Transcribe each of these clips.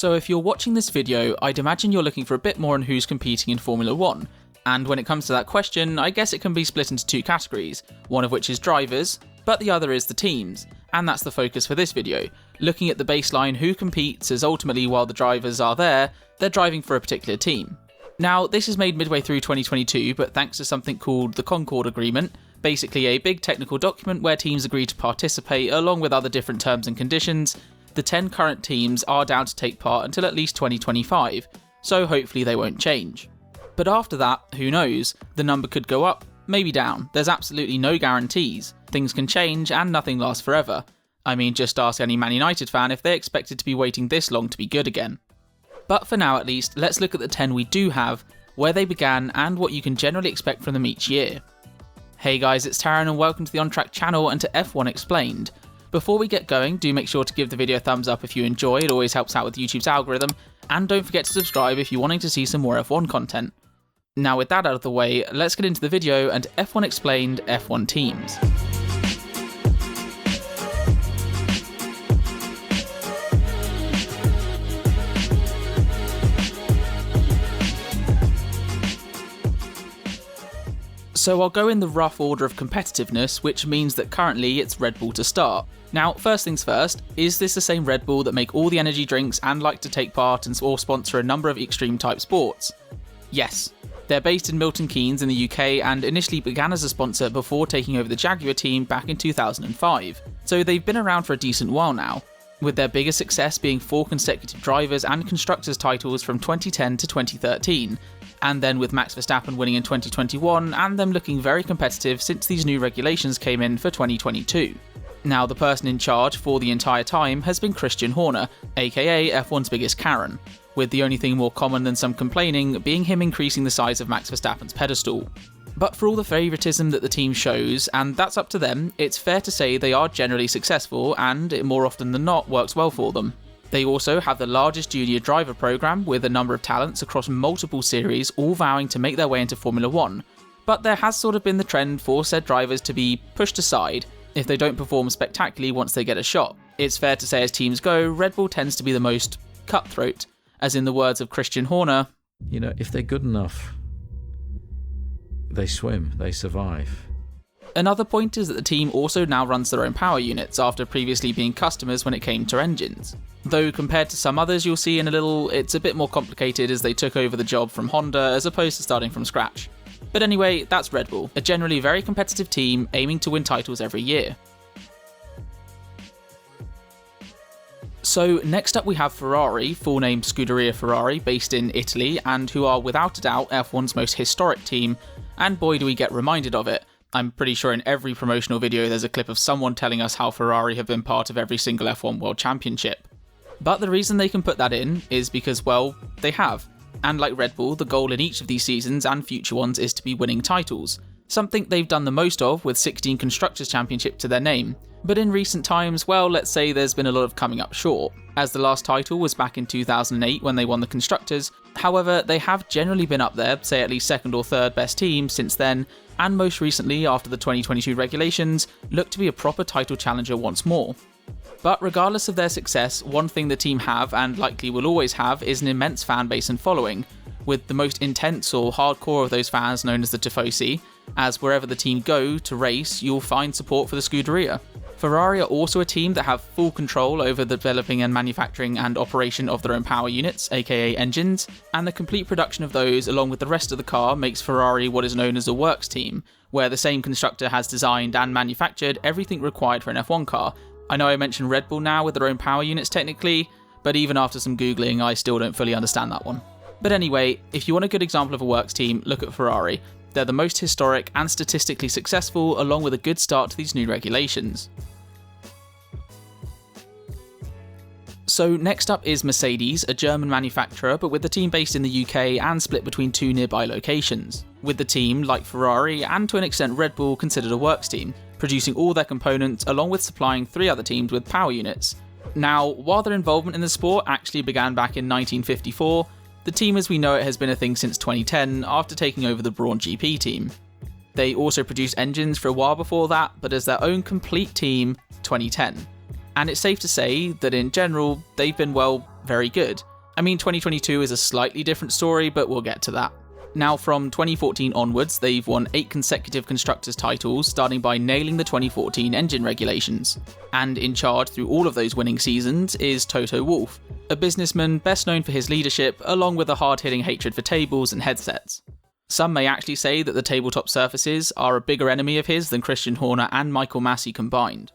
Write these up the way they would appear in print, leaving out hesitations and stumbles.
So if you're watching this video, I'd imagine you're looking for a bit more on who's competing in Formula 1. And when it comes to that question, I guess it can be split into two categories, one of which is drivers, but the other is the teams. And that's the focus for this video, looking at the baseline who competes, as ultimately while the drivers are there, they're driving for a particular team. Now, this is made midway through 2022, but thanks to something called the Concord Agreement, basically a big technical document where teams agree to participate along with other different terms and conditions, the 10 current teams are down to take part until at least 2025, so hopefully they won't change. But after that, who knows, the number could go up, maybe down, there's absolutely no guarantees, things can change and nothing lasts forever. I mean, just ask any Man United fan if they expected to be waiting this long to be good again. But for now at least, let's look at the 10 we do have, where they began and what you can generally expect from them each year. Hey guys, it's Taran and welcome to the On Track channel and to F1 Explained. Before we get going, do make sure to give the video a thumbs up if you enjoy, it always helps out with YouTube's algorithm, and don't forget to subscribe if you're wanting to see some more F1 content. Now with that out of the way, let's get into the video and F1 Explained F1 teams. So I'll go in the rough order of competitiveness, which means that currently it's Red Bull to start. Now, first things first, is this the same Red Bull that make all the energy drinks and like to take part or sponsor a number of extreme type sports? Yes. They're based in Milton Keynes in the UK and initially began as a sponsor before taking over the Jaguar team back in 2005, so they've been around for a decent while now, with their biggest success being 4 consecutive drivers and constructors titles from 2010 to 2013, and then with Max Verstappen winning in 2021 and them looking very competitive since these new regulations came in for 2022. Now the person in charge for the entire time has been Christian Horner, aka F1's biggest Karen, with the only thing more common than some complaining being him increasing the size of Max Verstappen's pedestal. But for all the favouritism that the team shows, and that's up to them, it's fair to say they are generally successful and it more often than not works well for them. They also have the largest junior driver programme with a number of talents across multiple series all vowing to make their way into Formula 1, but there has sort of been the trend for said drivers to be pushed aside if they don't perform spectacularly once they get a shot. It's fair to say as teams go, Red Bull tends to be the most cutthroat, as in the words of Christian Horner, you know, if they're good enough, they swim, they survive. Another point is that the team also now runs their own power units after previously being customers when it came to engines. Though compared to some others you'll see in a little, it's a bit more complicated as they took over the job from Honda as opposed to starting from scratch. But anyway, that's Red Bull, a generally very competitive team aiming to win titles every year. So next up we have Ferrari, full name Scuderia Ferrari, based in Italy, and who are without a doubt F1's most historic team, and boy do we get reminded of it. I'm pretty sure in every promotional video there's a clip of someone telling us how Ferrari have been part of every single F1 World Championship. But the reason they can put that in is because, well, they have. And like Red Bull, the goal in each of these seasons and future ones is to be winning titles, something they've done the most of with 16 Constructors' Championship to their name. But in recent times, well, let's say there's been a lot of coming up short, as the last title was back in 2008 when they won the Constructors. However, they have generally been up there, say at least second or third best team since then, and most recently, after the 2022 regulations, look to be a proper title challenger once more. But regardless of their success, one thing the team have, and likely will always have, is an immense fan base and following, with the most intense or hardcore of those fans known as the Tifosi, as wherever the team go to race, you'll find support for the Scuderia. Ferrari are also a team that have full control over the developing and manufacturing and operation of their own power units, aka engines, and the complete production of those along with the rest of the car makes Ferrari what is known as a works team, where the same constructor has designed and manufactured everything required for an F1 car. I know I mentioned Red Bull now with their own power units technically, but even after some googling I still don't fully understand that one. But anyway, if you want a good example of a works team, look at Ferrari. They're the most historic and statistically successful along with a good start to these new regulations. So next up is Mercedes, a German manufacturer but with the team based in the UK and split between 2 nearby locations, with the team, like Ferrari and to an extent Red Bull, considered a works team, producing all their components along with supplying 3 other teams with power units. Now, while their involvement in the sport actually began back in 1954, the team as we know it has been a thing since 2010 after taking over the Brawn GP team. They also produced engines for a while before that, but as their own complete team, 2010. And it's safe to say that in general, they've been, well, very good. I mean, 2022 is a slightly different story, but we'll get to that. Now, from 2014 onwards, they've won 8 consecutive constructors titles, starting by nailing the 2014 engine regulations. And in charge through all of those winning seasons is Toto Wolff, a businessman best known for his leadership, along with a hard-hitting hatred for tables and headsets. Some may actually say that the tabletop surfaces are a bigger enemy of his than Christian Horner and Michael Masi combined.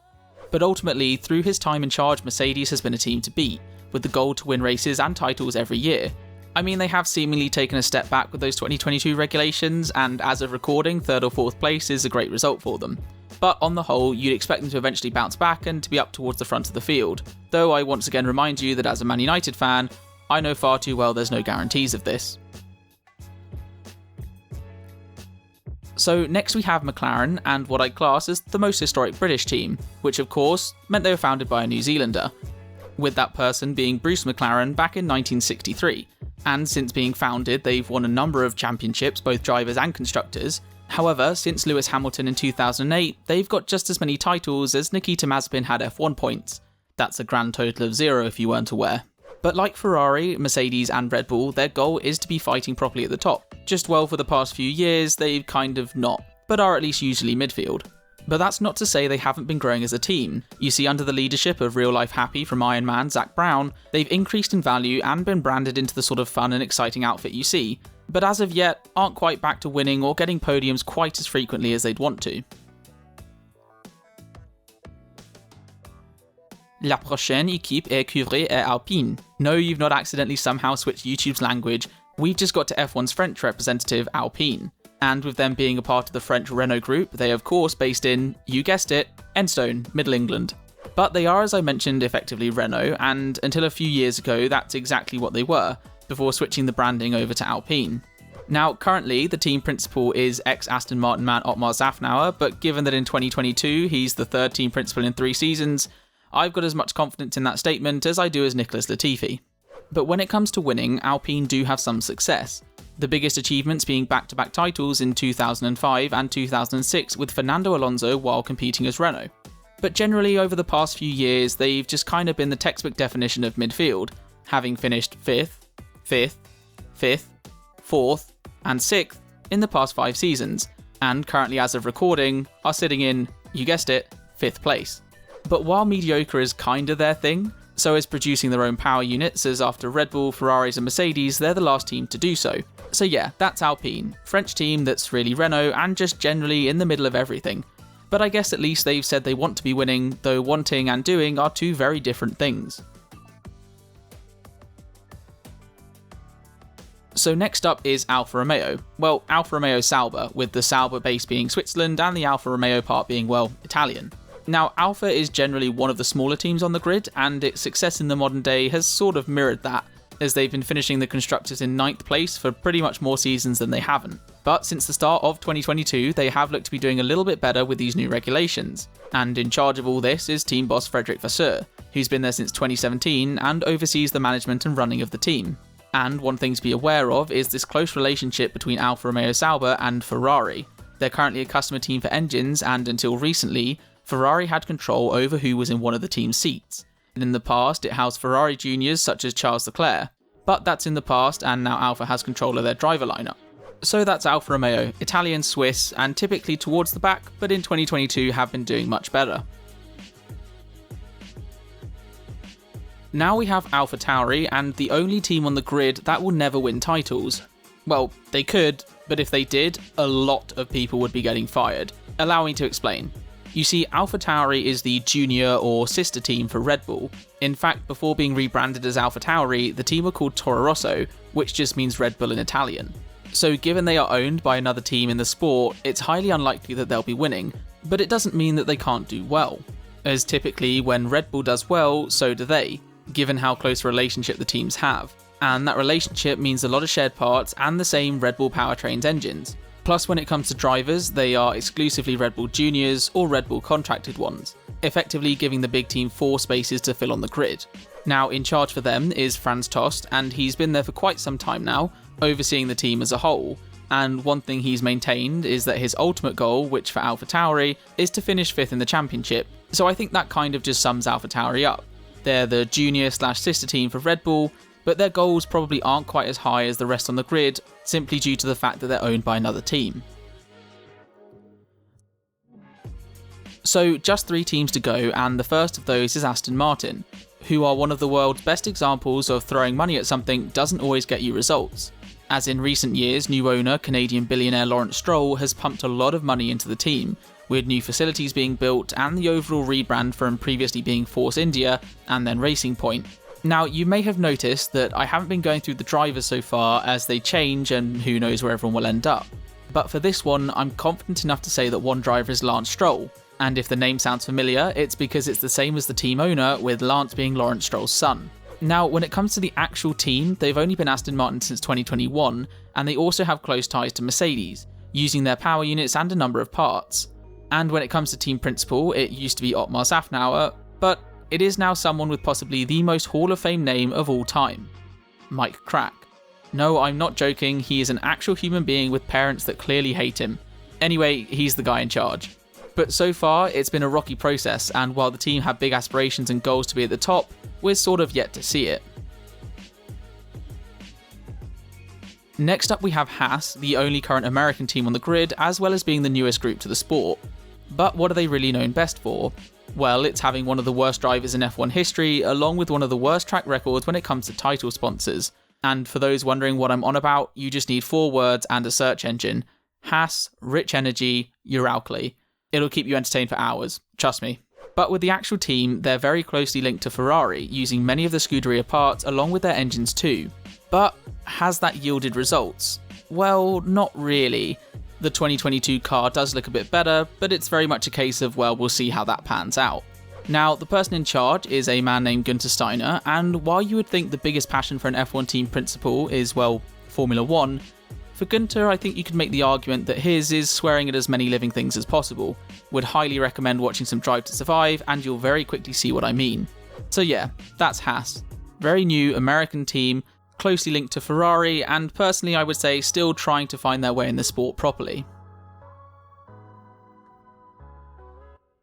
But ultimately, through his time in charge, Mercedes has been a team to beat, with the goal to win races and titles every year. I mean, they have seemingly taken a step back with those 2022 regulations, and as of recording, 3rd or 4th place is a great result for them. But on the whole, you'd expect them to eventually bounce back and to be up towards the front of the field, though I once again remind you that as a Man United fan, I know far too well there's no guarantees of this. So next we have McLaren and what I class as the most historic British team, which of course meant they were founded by a New Zealander, with that person being Bruce McLaren back in 1963. And since being founded, they've won a number of championships, both drivers and constructors. However, since Lewis Hamilton in 2008, they've got just as many titles as Nikita Mazepin had F1 points. That's a grand total of 0 if you weren't aware. But like Ferrari, Mercedes and Red Bull, their goal is to be fighting properly at the top. Just well, for the past few years, they've kind of not, but are at least usually midfield. But that's not to say they haven't been growing as a team. You see, under the leadership of real-life happy from Iron Man Zak Brown, they've increased in value and been branded into the sort of fun and exciting outfit you see, but as of yet, aren't quite back to winning or getting podiums quite as frequently as they'd want to. La prochaine équipe écurie est Alpine. No, you've not accidentally somehow switched YouTube's language, we've just got to F1's French representative, Alpine. And with them being a part of the French Renault group, they are of course based in, you guessed it, Enstone, Middle England. But they are, as I mentioned, effectively Renault, and until a few years ago that's exactly what they were, before switching the branding over to Alpine. Now, currently, the team principal is ex-Aston Martin man Otmar Szafnauer, but given that in 2022 he's the 3rd team principal in 3 seasons, I've got as much confidence in that statement as I do as Nicholas Latifi. But when it comes to winning, Alpine do have some success. The biggest achievements being back-to-back titles in 2005 and 2006 with Fernando Alonso while competing as Renault. But generally over the past few years, they've just kind of been the textbook definition of midfield, having finished 5th, 5th, 5th, 4th, and 6th in the past 5 seasons, and currently as of recording, are sitting in, you guessed it, 5th place. But while mediocre is kinda their thing, so is producing their own power units, as after Red Bull, Ferraris and Mercedes, they're the last team to do so. So yeah, that's Alpine, French team that's really Renault and just generally in the middle of everything. But I guess at least they've said they want to be winning, though wanting and doing are 2 very different things. So next up is Alfa Romeo. Well, Alfa Romeo Sauber, with the Sauber base being Switzerland and the Alfa Romeo part being, well, Italian. Now, Alfa is generally one of the smaller teams on the grid, and its success in the modern day has sort of mirrored that, as they've been finishing the constructors in 9th place for pretty much more seasons than they haven't. But since the start of 2022, they have looked to be doing a little bit better with these new regulations, and in charge of all this is team boss Frederic Vasseur, who's been there since 2017 and oversees the management and running of the team. And one thing to be aware of is this close relationship between Alfa Romeo Sauber and Ferrari. They're currently a customer team for engines, and until recently, Ferrari had control over who was in one of the team's seats. And in the past, it housed Ferrari juniors such as Charles Leclerc. But that's in the past, and now Alfa has control of their driver lineup. So that's Alfa Romeo, Italian, Swiss, and typically towards the back, but in 2022 have been doing much better. Now we have AlphaTauri, and the only team on the grid that will never win titles. Well, they could, but if they did, a lot of people would be getting fired. Allow me to explain. You see, AlphaTauri is the junior or sister team for Red Bull. In fact, before being rebranded as AlphaTauri, the team were called Toro Rosso, which just means Red Bull in Italian. So given they are owned by another team in the sport, it's highly unlikely that they'll be winning, but it doesn't mean that they can't do well. As typically, when Red Bull does well, so do they, given how close a relationship the teams have. And that relationship means a lot of shared parts and the same Red Bull powertrains engines. Plus, when it comes to drivers, they are exclusively Red Bull juniors or Red Bull contracted ones, effectively giving the big team 4 spaces to fill on the grid. Now, in charge for them is Franz Tost, and he's been there for quite some time now, overseeing the team as a whole. And one thing he's maintained is that his ultimate goal, which for AlphaTauri, is to finish 5th in the championship. So I think that kind of just sums AlphaTauri up. They're the junior/sister team for Red Bull, but their goals probably aren't quite as high as the rest on the grid, simply due to the fact that they're owned by another team. So just 3 teams to go, and the first of those is Aston Martin, who are one of the world's best examples of throwing money at something doesn't always get you results. As in recent years, new owner, Canadian billionaire Lawrence Stroll, has pumped a lot of money into the team, with new facilities being built and the overall rebrand from previously being Force India and then Racing Point. Now, you may have noticed that I haven't been going through the drivers so far, as they change and who knows where everyone will end up. But for this one, I'm confident enough to say that one driver is Lance Stroll. And if the name sounds familiar, it's because it's the same as the team owner, with Lance being Lawrence Stroll's son. Now, when it comes to the actual team, they've only been Aston Martin since 2021, and they also have close ties to Mercedes, using their power units and a number of parts. And when it comes to team principal, it used to be Otmar Szafnauer, but it is now someone with possibly the most Hall of Fame name of all time, Mike Crack. No, I'm not joking, he is an actual human being with parents that clearly hate him. Anyway, he's the guy in charge. But so far, it's been a rocky process, and while the team have big aspirations and goals to be at the top, we're sort of yet to see it. Next up we have Haas, the only current American team on the grid, as well as being the newest group to the sport. But what are they really known best for? Well, it's having one of the worst drivers in F1 history, along with one of the worst track records when it comes to title sponsors. And for those wondering what I'm on about, you just need 4 words and a search engine. Haas, Rich Energy, Uralkali. It'll keep you entertained for hours, trust me. But with the actual team, they're very closely linked to Ferrari, using many of the Scuderia parts along with their engines too. But has that yielded results? Well, not really. The 2022 car does look a bit better, but it's very much a case of, well, we'll see how that pans out. Now, the person in charge is a man named Günther Steiner, and while you would think the biggest passion for an F1 team principal is, well, Formula 1, for Günther, I think you could make the argument that his is swearing at as many living things as possible. Would highly recommend watching some Drive to Survive, and you'll very quickly see what I mean. So yeah, that's Haas. Very new American team, closely linked to Ferrari, and personally I would say still trying to find their way in the sport properly.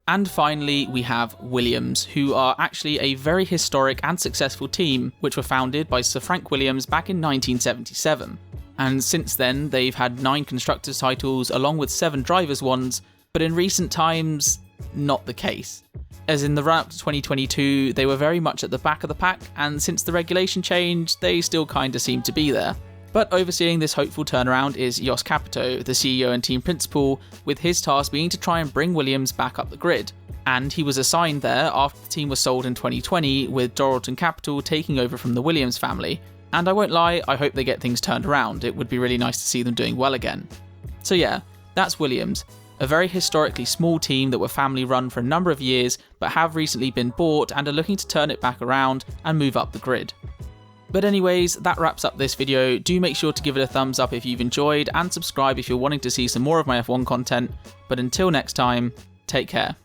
And finally, we have Williams, who are actually a very historic and successful team, which were founded by Sir Frank Williams back in 1977. And since then, they've had 9 constructors' titles along with 7 drivers' ones, but in recent times, not the case. As in the run-up to 2022, they were very much at the back of the pack, and since the regulation change, they still kinda seem to be there. But overseeing this hopeful turnaround is Jos Capito, the CEO and team principal, with his task being to try and bring Williams back up the grid. And he was assigned there after the team was sold in 2020, with Doralton Capital taking over from the Williams family. And I won't lie, I hope they get things turned around. It would be really nice to see them doing well again. So yeah, that's Williams. A very historically small team that were family run for a number of years, but have recently been bought and are looking to turn it back around and move up the grid. But anyways, that wraps up this video. Do make sure to give it a thumbs up if you've enjoyed, and subscribe if you're wanting to see some more of my F1 content. But until next time, take care.